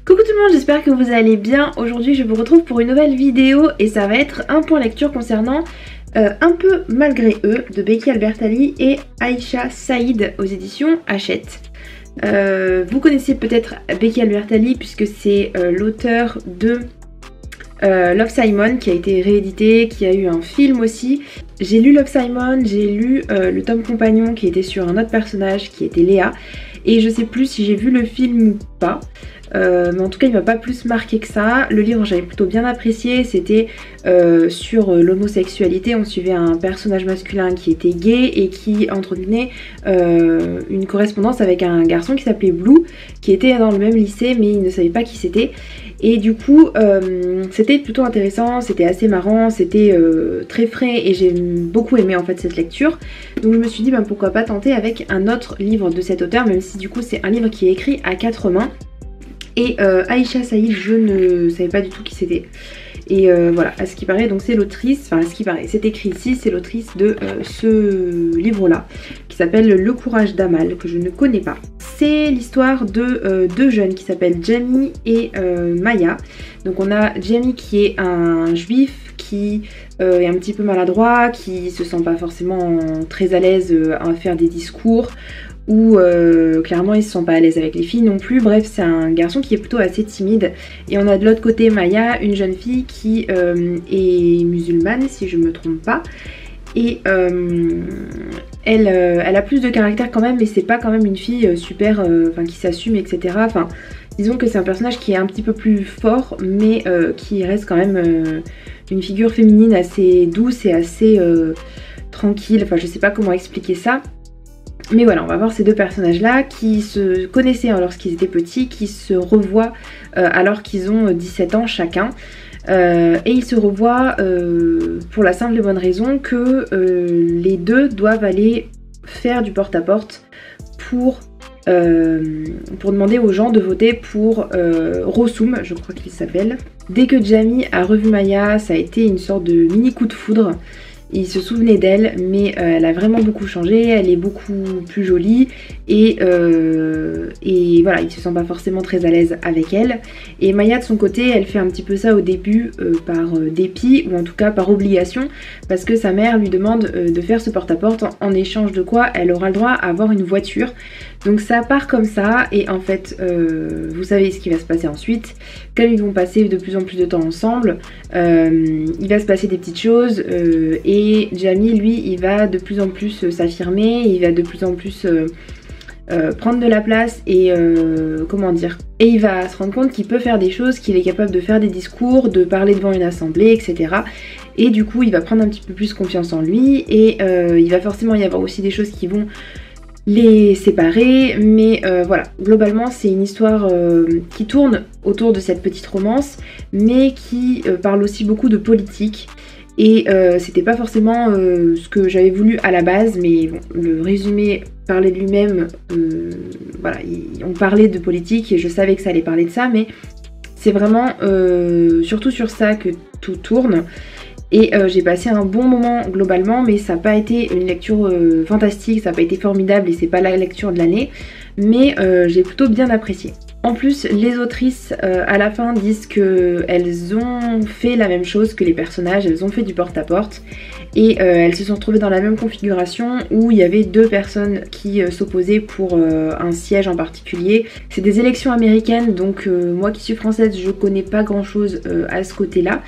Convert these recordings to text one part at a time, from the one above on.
Coucou tout le monde, j'espère que vous allez bien. Aujourd'hui je vous retrouve pour une nouvelle vidéo et ça va être un point lecture concernant Un peu malgré eux de Becky Albertalli et Aïcha Saïd aux éditions Hachette. Vous connaissez peut-être Becky Albertalli puisque c'est l'auteur de Love, Simon qui a été réédité, qui a eu un film aussi. J'ai lu Love, Simon, j'ai lu le tome compagnon qui était sur un autre personnage qui était Léa. Et je sais plus si j'ai vu le film ou pas. Mais en tout cas il m'a pas plus marqué que ça. Le livre j'avais plutôt bien apprécié, c'était sur l'homosexualité. On suivait un personnage masculin qui était gay et qui entretenait une correspondance avec un garçon qui s'appelait Blue, qui était dans le même lycée mais il ne savait pas qui c'était. Et du coup c'était plutôt intéressant, c'était assez marrant, c'était très frais et j'ai beaucoup aimé en fait cette lecture. Donc je me suis dit ben, pourquoi pas tenter avec un autre livre de cet auteur, même si du coup c'est un livre qui est écrit à 4 mains. Et Aïcha Saïd, je ne savais pas du tout qui c'était. Et voilà, à ce qui paraît, donc c'est l'autrice, enfin à ce qui paraît, c'est écrit ici, c'est l'autrice de ce livre-là, qui s'appelle Le courage d'Amal, que je ne connais pas. C'est l'histoire de deux jeunes qui s'appellent Jamie et Maya. Donc on a Jamie qui est un juif, qui est un petit peu maladroit, qui se sent pas forcément très à l'aise à faire des discours, où clairement ils se sentent pas à l'aise avec les filles non plus. Bref, c'est un garçon qui est plutôt assez timide. Et on a de l'autre côté Maya, une jeune fille qui est musulmane si je me trompe pas. Et elle a plus de caractère quand même, mais c'est pas quand même une fille super qui s'assume, etc. Enfin, disons que c'est un personnage qui est un petit peu plus fort, mais qui reste quand même une figure féminine assez douce et assez tranquille. Enfin, je sais pas comment expliquer ça. Mais voilà, on va voir ces deux personnages-là qui se connaissaient lorsqu'ils étaient petits, qui se revoient alors qu'ils ont 17 ans chacun. Et ils se revoient pour la simple et bonne raison que les deux doivent aller faire du porte-à-porte pour demander aux gens de voter pour Rosoum, je crois qu'il s'appelle. Dès que Jamie a revu Maya, ça a été une sorte de mini coup de foudre. Il se souvenait d'elle, mais elle a vraiment beaucoup changé, elle est beaucoup plus jolie et voilà, il se sent pas forcément très à l'aise avec elle. Et Maya de son côté, elle fait un petit peu ça au début par dépit ou en tout cas par obligation, parce que sa mère lui demande de faire ce porte-à-porte en échange de quoi elle aura le droit à avoir une voiture. Donc ça part comme ça et en fait vous savez ce qui va se passer ensuite. Comme ils vont passer de plus en plus de temps ensemble, il va se passer des petites choses et Jamie lui il va de plus en plus s'affirmer, il va de plus en plus prendre de la place et comment dire, et il va se rendre compte qu'il peut faire des choses, qu'il est capable de faire des discours, de parler devant une assemblée, etc. Et du coup il va prendre un petit peu plus confiance en lui et il va forcément y avoir aussi des choses qui vont les séparer, mais voilà, globalement c'est une histoire qui tourne autour de cette petite romance, mais qui parle aussi beaucoup de politique. Et c'était pas forcément ce que j'avais voulu à la base, mais bon, le résumé parlait de lui-même, voilà, on parlait de politique et je savais que ça allait parler de ça, mais c'est vraiment surtout sur ça que tout tourne. Et j'ai passé un bon moment globalement, mais ça n'a pas été une lecture fantastique, ça n'a pas été formidable et c'est pas la lecture de l'année, mais j'ai plutôt bien apprécié. En plus, les autrices à la fin disent qu'elles ont fait la même chose que les personnages, elles ont fait du porte-à-porte et elles se sont retrouvées dans la même configuration où il y avait deux personnes qui s'opposaient pour un siège en particulier. C'est des élections américaines, donc moi qui suis française, je connais pas grand chose à ce côté-là.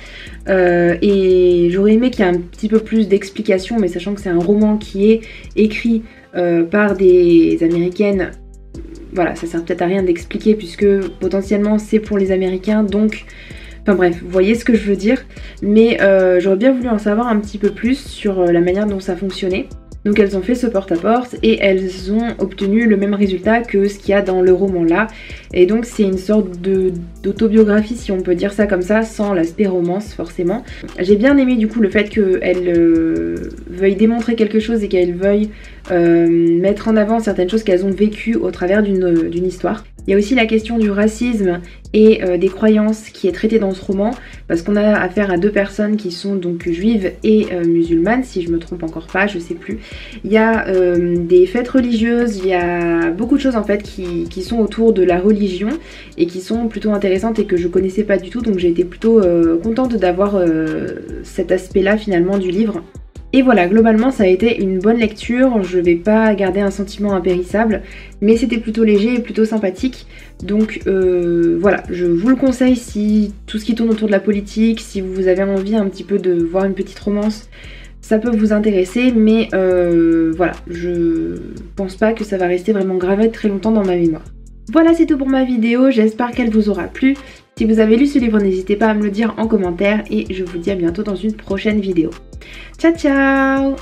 Et j'aurais aimé qu'il y ait un petit peu plus d'explications, mais sachant que c'est un roman qui est écrit par des américaines, voilà, ça sert peut-être à rien d'expliquer puisque potentiellement c'est pour les Américains, donc enfin bref, vous voyez ce que je veux dire. Mais j'aurais bien voulu en savoir un petit peu plus sur la manière dont ça fonctionnait. Donc elles ont fait ce porte-à-porte et elles ont obtenu le même résultat que ce qu'il y a dans le roman là. Et donc c'est une sorte d'autobiographie si on peut dire ça comme ça, sans l'aspect romance forcément. J'ai bien aimé du coup le fait qu'elles veuillent démontrer quelque chose et qu'elles veuillent mettre en avant certaines choses qu'elles ont vécues au travers d'une histoire. Il y a aussi la question du racisme et des croyances qui est traité dans ce roman, parce qu'on a affaire à deux personnes qui sont donc juives et musulmanes, si je me trompe encore pas, je sais plus. Il y a des fêtes religieuses, il y a beaucoup de choses en fait qui sont autour de la religion et qui sont plutôt intéressantes et que je connaissais pas du tout, donc j'ai été plutôt contente d'avoir cet aspect là finalement du livre. Et voilà, globalement ça a été une bonne lecture, je vais pas garder un sentiment impérissable, mais c'était plutôt léger et plutôt sympathique. Donc voilà, je vous le conseille si tout ce qui tourne autour de la politique, si vous avez envie un petit peu de voir une petite romance, ça peut vous intéresser, mais voilà, je pense pas que ça va rester vraiment gravé très longtemps dans ma mémoire. Voilà, c'est tout pour ma vidéo, j'espère qu'elle vous aura plu. Si vous avez lu ce livre, n'hésitez pas à me le dire en commentaire et je vous dis à bientôt dans une prochaine vidéo. Ciao ciao!